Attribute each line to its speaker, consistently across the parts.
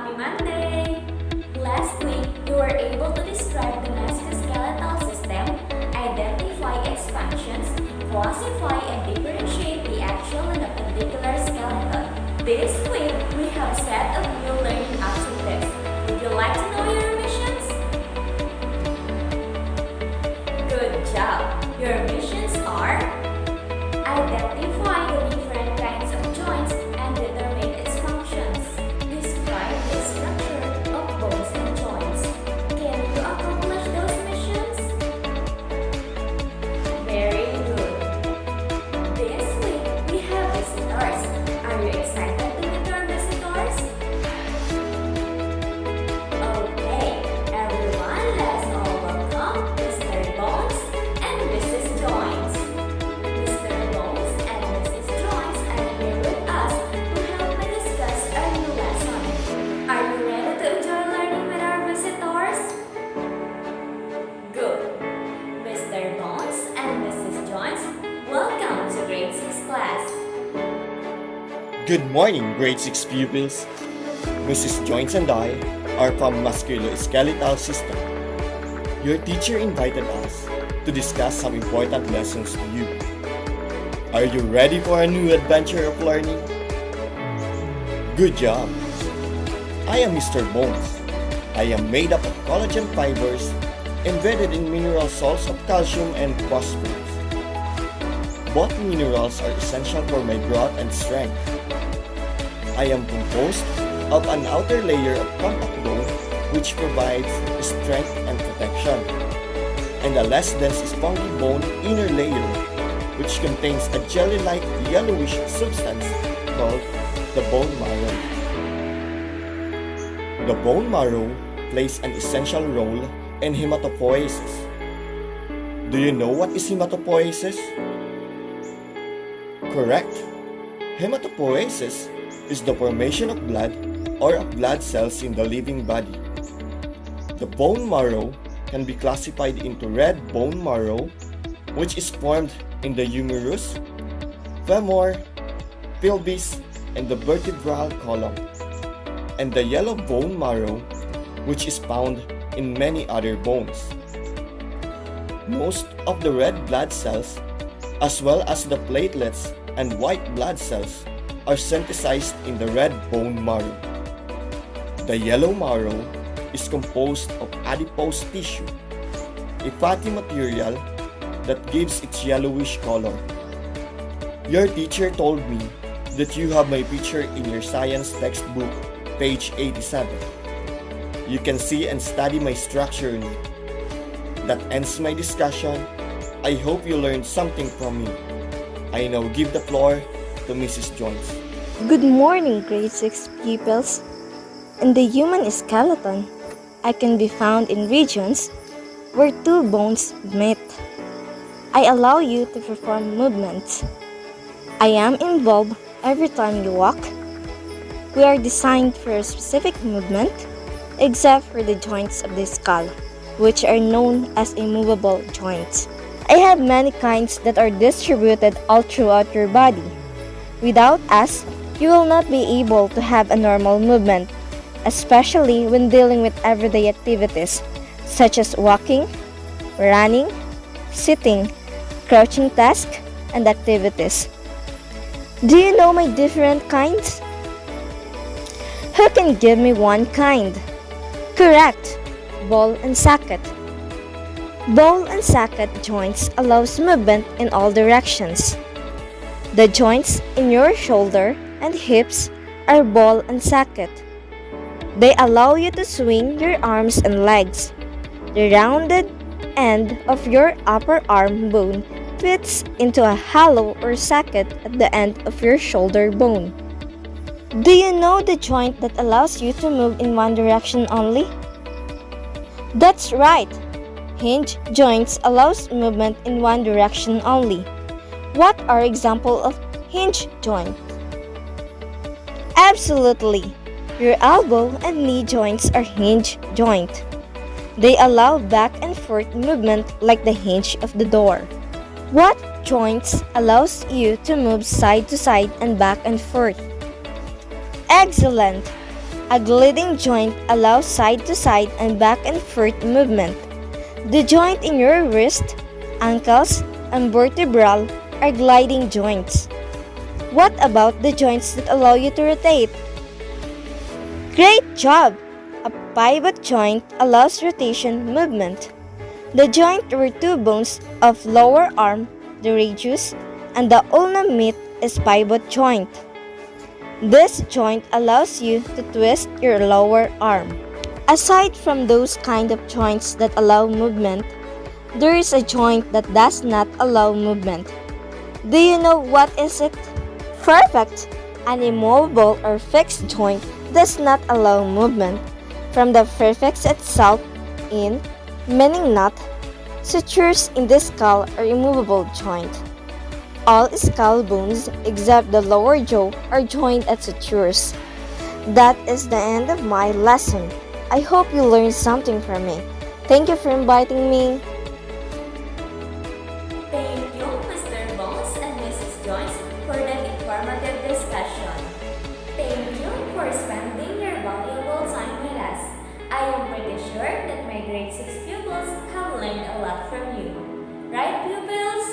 Speaker 1: Happy Monday! Last week, we were able to describe the musculoskeletal system, identify its functions, classify and differentiate the axial and appendicular skeleton. This week, we have a set of new learning activities. Would you like to know your missions? Good job! Your missions are: identify the different kinds of joints and determine its functions. Describe the structure of bones and joints. Can you accomplish those missions? Very good. This week, we have visitors. Are you excited to meet our visitors? Okay, everyone, let's all welcome Mr. Bones and Mrs. Joints. Mr. Bones and Mrs. Joints are here with us to help me discuss our new lesson. Are you ready to enjoy learning with our visitors? Good. Mr. Bones and Mrs. Joints, welcome to grade 6 class.
Speaker 2: Good morning, grade 6 pupils. Mrs. Joints and I are from Musculoskeletal System. Your teacher invited us to discuss some important lessons to you. Are you ready for a new adventure of learning? Good job! I am Mr. Bones. I am made up of collagen fibers embedded in mineral salts of calcium and phosphorus. Both minerals are essential for my growth and strength. I am composed of an outer layer of compact bone which provides strength and protection, and a less dense spongy bone inner layer which contains a jelly-like yellowish substance called the bone marrow. The bone marrow plays an essential role in hematopoiesis. Do you know what is hematopoiesis? Correct. Hematopoiesis is the formation of blood or of blood cells in the living body. The bone marrow can be classified into red bone marrow, which is formed in the humerus, femur, pelvis, and the vertebral column, and the yellow bone marrow, which is found in many other bones. Most of the red blood cells, as well as the platelets and white blood cells, are synthesized in the red bone marrow. The yellow marrow is composed of adipose tissue, a fatty material that gives its yellowish color. Your teacher told me that you have my picture in your science textbook, page 87. You can see and study my structure in it. That ends my discussion. I hope you learned something from me. I now give the floor to Mrs. Jones.
Speaker 3: Good morning, grade 6 pupils. In the human skeleton, I can be found in regions where two bones meet. I allow you to perform movements. I am involved every time you walk. We are designed for a specific movement, except for the joints of the skull, which are known as immovable joints. I have many kinds that are distributed all throughout your body. Without us, you will not be able to have a normal movement, especially when dealing with everyday activities such as walking, running, sitting, crouching tasks, and activities. Do you know my different kinds? Who can give me one kind? Correct! Ball and socket. Ball and socket joints allows movement in all directions. The joints in your shoulder and hips are ball and socket. They allow you to swing your arms and legs. The rounded end of your upper arm bone fits into a hollow or socket at the end of your shoulder bone. Do you know the joint that allows you to move in one direction only? That's right! Hinge joints allows movement in one direction only. What are examples of hinge joint? Absolutely! Your elbow and knee joints are hinge joint. They allow back and forth movement like the hinge of the door. What joints allows you to move side to side and back and forth? Excellent! A gliding joint allows side-to-side and back-and-forth movement. The joint in your wrist, ankles, and vertebral are gliding joints. What about the joints that allow you to rotate? Great job! A pivot joint allows rotation movement. The joint where two bones of lower arm, the radius, and the ulna meet is pivot joint. This joint allows you to twist your lower arm. Aside from those kind of joints that allow movement, there is a joint that does not allow movement. Do you know what is it? Perfect! An immovable or fixed joint does not allow movement from the prefix itself in, meaning not. Sutures in the skull are immovable joint. All skull bones except the lower jaw are joined at sutures. That is the end of my lesson. I hope you learned something from me. Thank you for inviting me.
Speaker 1: Thank you, Mr. Bones and Mrs. Jones, for that informative discussion. Thank you for spending your valuable time with us. I am pretty sure that my grade 6 pupils have learned a lot from you. Right, pupils?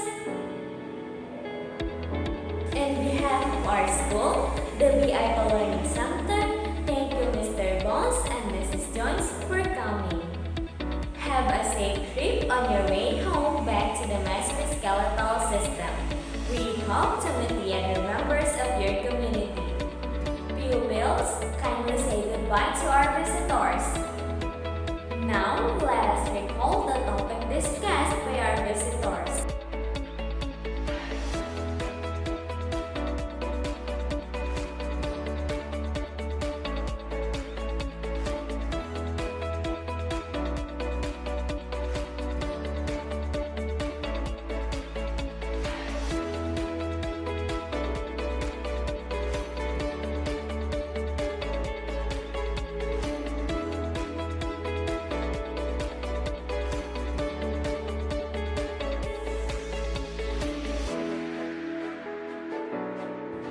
Speaker 1: In behalf of our school, the BIO Learning Center, thank you, Mr. Bones and Mrs. Jones, for coming. Have a safe trip on your way home back to the musculoskeletal system. We hope to meet the other members of your community. Pupils, kindly say goodbye to our visitors. Now, let us recall the topic discussed by our visitors.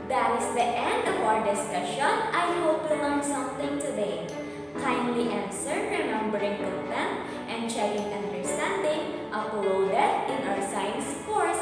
Speaker 1: That is the end of our discussion. I hope you learned something today. Kindly answer remembering content and checking understanding uploaded in our science course